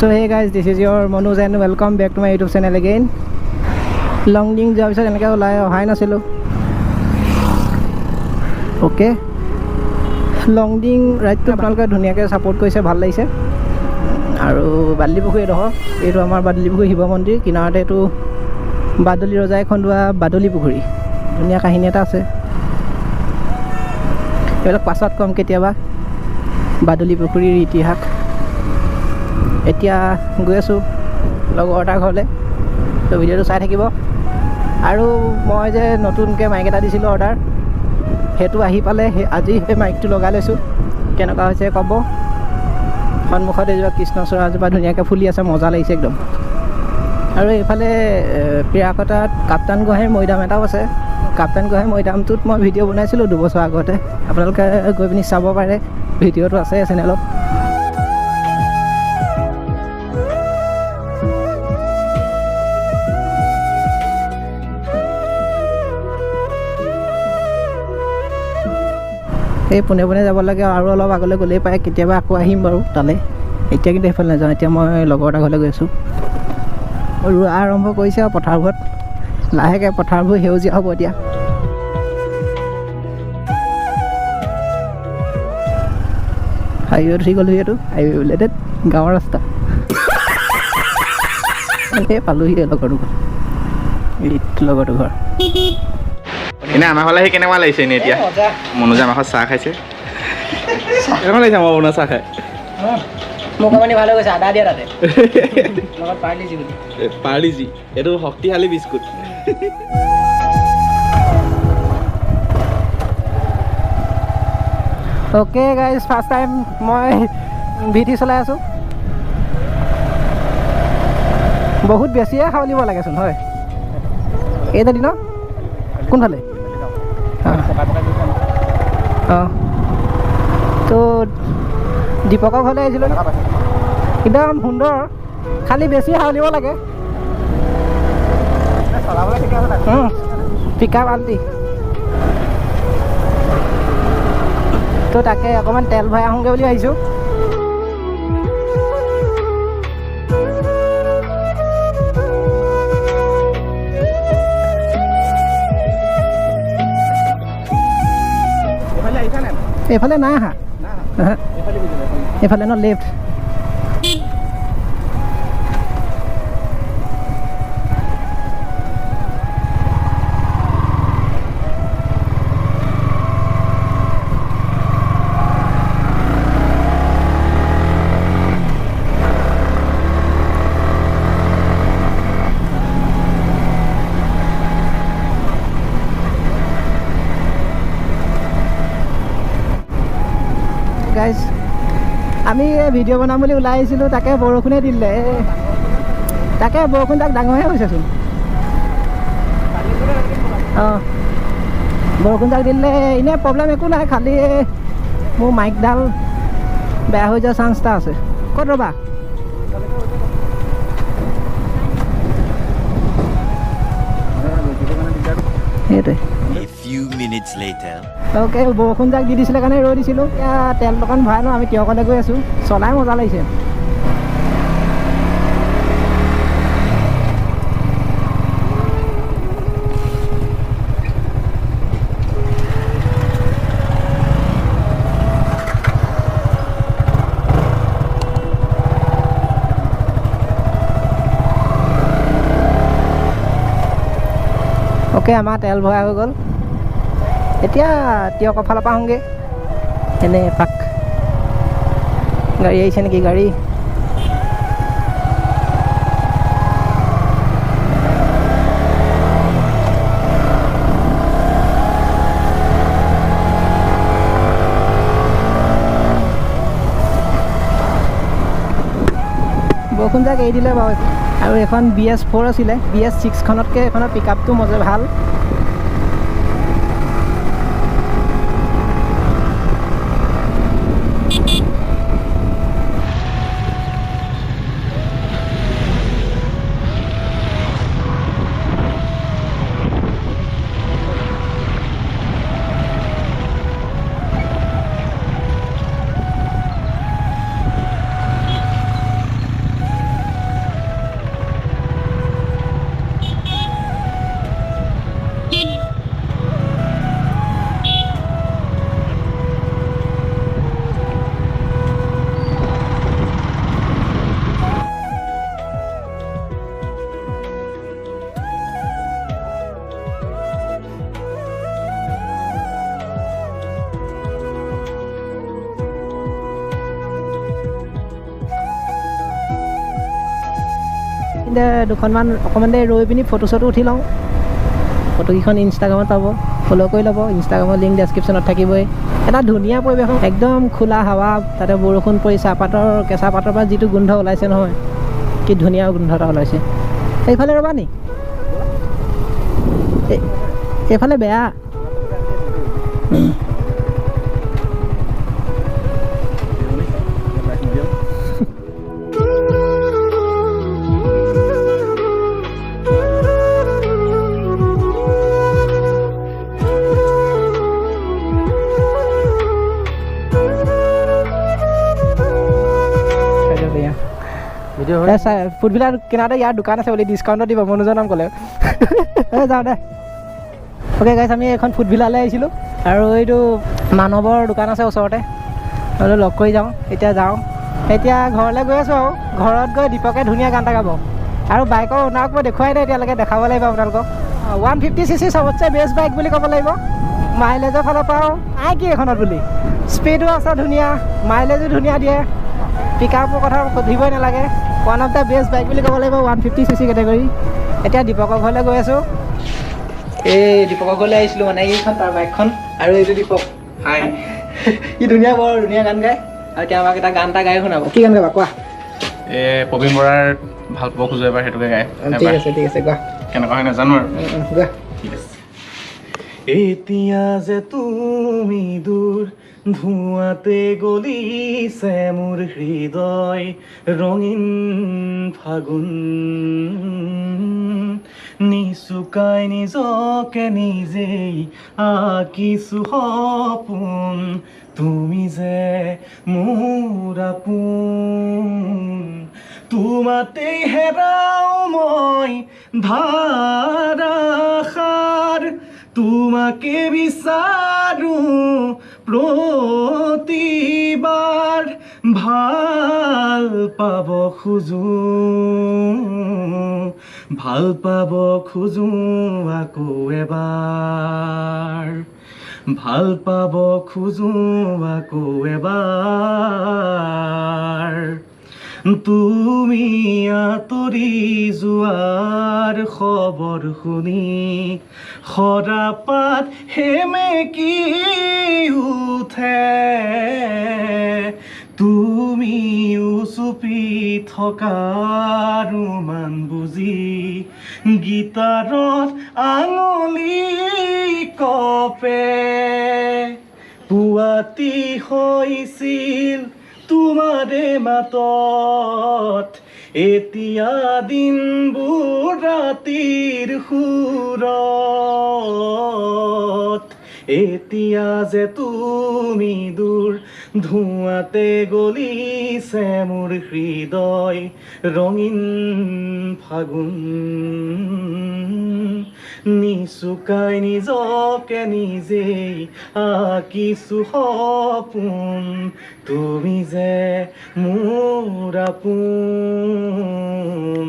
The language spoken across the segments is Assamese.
So hey guys, this is your Manoj and welcome back to my YouTube channel again. Longding job is enake olai ohai nasilu. Okay. Longding right to apnaloke dhuniyake support korise bhal lagise. Aru Badlipukhuri edoho etu amar Badlipukhuri Hiba Mandir kinarate etu Badoli Rojai khondua Badlipukhuri. Dhuniya kahini eta ase. Ebala pasat kom ketiaba Badlipukhuri itihas. এতিয়া গৈ আছো লগৰ এটা ঘৰলে তো ভিডিওটো চাই থাকিব আৰু মই যে নতুনকৈ মাইক এটা দিছিলোঁ অৰ্ডাৰ সেইটো আহি পালে আজি সেই মাইকটো লগাই লৈছোঁ কেনেকুৱা হৈছে ক'ব সন্মুখতে যোৱা কৃষ্ণচূড়া এজোপা ধুনীয়াকৈ ফুলি আছে মজা লাগিছে একদম আৰু এইফালে পিৰাকটাত কাপ্তান গোহাঁইৰ মৈদাম এটাও আছে কাপ্তান গোহাঁইৰ মৈদামটোত মই ভিডিঅ' বনাইছিলোঁ 2 বছৰ আগতে আপোনালোকে গৈ পিনি চাব পাৰে ভিডিঅ'টো আছে চেনেলত এই পুনে পুনে যাব লাগে আৰু অলপ আগলৈ গ'লেই পায় কেতিয়াবা আকৌ আহিম বাৰু তালে এতিয়া কিন্তু এইফালে নাযাওঁ এতিয়া মই লগৰ এটা ঘৰলৈ গৈ আছোঁ ৰোৱা আৰম্ভ কৰিছে আৰু পথাৰবোৰত লাহেকৈ পথাৰবোৰ সেউজীয়া হ'ব এতিয়া হাইৱে উঠি গ'লোঁ এইটো হাইৱে ৰিলেটেড গাঁৱৰ ৰাস্তা এই পালোহি লগৰটো ঘৰ লগৰটো ঘৰ এনে আমাৰ ফালে কেনেকুৱা লাগিছে এনে এতিয়া মনোজ আমাৰ ঘৰত চাহ খাইছে কেনেকুৱা লাগিছে আমাৰ বনোৱা চাহ খাই মোক মানে ভালো গৈছে আদা দিয়া তাতে লগত পাৰ্লিজি বুলি পাৰ্লিজি এইটো শক্তিশালী biscuit okay guys first time মই ভিটি চলাই আছোঁ বহুত বেছিয়ে খাবলিব লাগেচোন হয় এইটা দিন কোনফালে অঁ তো দীপকৰ ঘৰলৈ আহিছিলোঁ একদম সুন্দৰ খালি বেছি হাউলিব লাগে পিক আপ আল্টি তো তাকে অকণমান তেল ভৰাই আহোঁগৈ বুলি ভাবিছোঁ এইফালে নাই আহা এইফালে ন লেফ্ট গাইজ আমি ভিডিঅ' বনাম বুলি ওলাই আহিছিলোঁ তাকে বৰষুণে দিলে তাকে বৰষুণ তাক ডাঙৰহে হৈছেচোন অঁ বৰষুণ তাক দিলে এনেই প্ৰব্লেম একো নাই খালি মোৰ মাইকডাল বেয়া হৈ যোৱাৰ চান্স এটা আছে ক'ত ৰ'বা সেইটোৱে অ'কে বৰষুণ যাক দি দিছিলে কাৰণে ৰৈ দিছিলোঁ এতিয়া তেল দোকান ভৰাই ন আমি তিয়কলৈ গৈ আছোঁ চলাই মজা লাগিছে অ'কে আমাৰ তেল ভৰাই হৈ গ'ল এতিয়া তিয়কৰ ফালৰ পৰা আহোঁগৈ এনে এপাক গাড়ী আহিছে নেকি গাড়ী বৰষুণ যাক এৰি দিলে বাৰু আৰু এখন BS4 আছিলে BS6খনতকৈ এখনৰ পিক আপটো মজা ভাল এইখিনিতে দুখনমান অকণমান দেৰি ৰৈ পিনি ফটো চটো উঠি লওঁ ফটোকেইখন ইনষ্টাগ্ৰামত পাব ফ'ল' কৰি ল'ব ইনষ্টাগ্ৰামৰ লিংক ডেছক্ৰিপশ্যনত থাকিবই এটা ধুনীয়া পৰিৱেশ একদম খোলা হাৱা তাতে বৰষুণ পৰি চাহপাতৰ কেঁচা পাতৰ পৰা যিটো গোন্ধ ওলাইছে নহয় কি ধুনীয়া গোন্ধ এটা ওলাইছে এইফালে ৰ'বা নি এইফালে বেয়া ফুডবিলাক কিনাৰতে ইয়াৰ দোকান আছে বুলি ডিছকাউণ্টত দিব মনোজৰ নাম ক'লে যাওঁ দে অ'কে গাইছ আমি এখন ফুডভিলালৈ আহিছিলোঁ আৰু এইটো মানৱৰ দোকান আছে ওচৰতে আৰু লগ কৰি যাওঁ এতিয়া ঘৰলৈ গৈ আছোঁ আৰু ঘৰত গৈ দীপকে ধুনীয়া গান এটা গাব আৰু বাইকৰ অ'নাৰক মই দেখুৱাই নাই এতিয়ালৈকে দেখাব লাগিব আপোনালোকক 150cc চবতছে বেষ্ট বাইক বুলি ক'ব লাগিব মাইলেজৰ ফালৰ পৰাও কি এখনত বুলি স্পীডো আছে ধুনীয়া মাইলেজো ধুনীয়া দিয়ে পিকআপৰ কথা সুধিবই নালাগে one of the best bike বুলি ক'ব লাগিব 150cc কেটেগৰী এতিয়া দীপকৰ ঘৰলৈ গৈ আছোঁ এই দীপকৰ ঘৰলৈ আহিছিলোঁ মানে এইখন তাৰ বাইকখন আৰু এইটো দীপক হাই ই বৰ ধুনীয়া গান গায় আৰু এতিয়া আমাক এটা গান এটা গাই শুনাব কি গান গাবা কোৱা প্ৰবীণ বৰাৰ ভাল পাব খোজো এবাৰ সেইটোকে গায় ঠিক আছে কোৱা কেনেকুৱা হয় নাজানো আৰু গোৱা ঠিক আছে এতিয়া যে তুমি দূৰ ধোঁৱাতে গলিছে মোৰ হৃদয় ৰঙীন ফাগুন নিচুকাই নিজকে নিজেই আঁকিছো সপোন তুমি যে মোৰ আপোন তোমাতেই হেৰাও মই ধাৰাসাৰ তোমাকে বিচাৰো প্ৰতিবাৰ ভাল পাব খোজো আকৌ এবাৰ ভাল পাব খোজো আকৌ এবাৰ তুমি আঁতৰি যোৱাৰ খবৰ শুনি সৰাপাত সেমেকি উঠে তুমিও চুপি থকাৰ মান বুজি গীটাৰত আঙুলি কপে পুৱাতি হৈছিল তোমাৰে মাতত এতিয়া দিনবোৰ ৰাতিৰ সুৰত এতিয়া যে তুমি দূৰ ধোঁৱাতে গলিছে মোৰ হৃদয় ৰঙীন ফাগুন নিচুকাই নিজকে নিজেই আঁকিছো সপোন তুমি যে মোৰ আপোন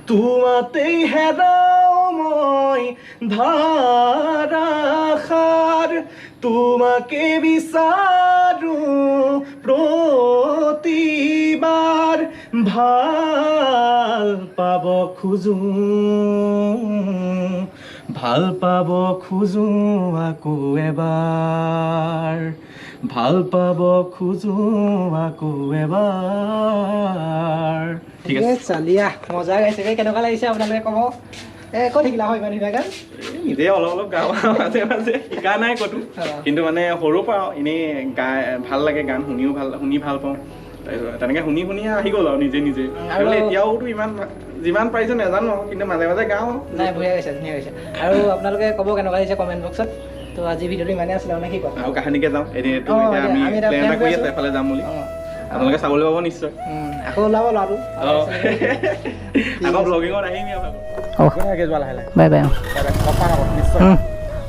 তোমাতেই হেৰাও মই ধাৰাসাৰ তোমাকে বিচাৰো প্ৰতিবাৰ ভাল পাব খোজো আকৌ এবাৰ ভাল পাব খোজো আকৌ এবাৰ ঠিক আছে চালিয়া মজা গাইছে কেনেকুৱা লাগিছে আপোনালোকে ক'ব ক'ত শিকিলা হয় ইমান ধুনীয়া গান নিজে অলপ গাওঁ মাজে মাজে শিকা নাই ক'তো কিন্তু মানে সৰুৰ পৰা এনেই ভাল লাগে গান শুনি ভাল পাওঁ তেনেকৈ শুনি আহি গ'ল আৰু নিজে আৰু এতিয়াওতো ইমান যিমান পাৰিছোঁ নাজানো কিন্তু মাজে মাজে গাওঁ নাই ধুনীয়া গাইছে আৰু আপোনালোকে ক'ব কেনেকুৱা লাগিছে কমেণ্ট বক্সত তো আজি ভিডিঅ'টো ইমানেই আছিলে মানে কি কয় আৰু কাহিনীকে যাওঁ এদিনটো এতিয়া আমি প্লেন এটা কৰি আছোঁ এফালে যাম বুলি আপোনালোকে চাবলৈ পাব নিশ্চয় আকৌ ওলাব ল'ৰাটো আকৌ ব্লগিঙত আহিম যোৱা লাহে লাহে বাই বাই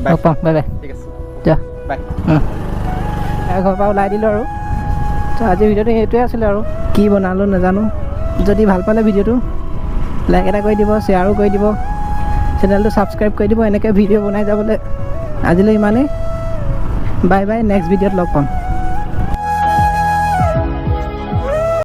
লগ পাম বাই বাই ঠিক আছে দিয়া বাই ঘৰৰ পৰা ওলাই দিলোঁ আৰু তো আজিৰ ভিডিঅ'টো সেইটোৱে আছিলে আৰু কি বনালোঁ নাজানো যদি ভাল পালে ভিডিঅ'টো লাইক এটা কৰি দিব শ্বেয়াৰো কৰি দিব চেনেলটো ছাবস্ক্ৰাইব কৰি দিব এনেকৈ ভিডিঅ' বনাই যাবলৈ আজিলৈ ইমানেই বাই বাই নেক্সট ভিডিঅ'ত লগ পাম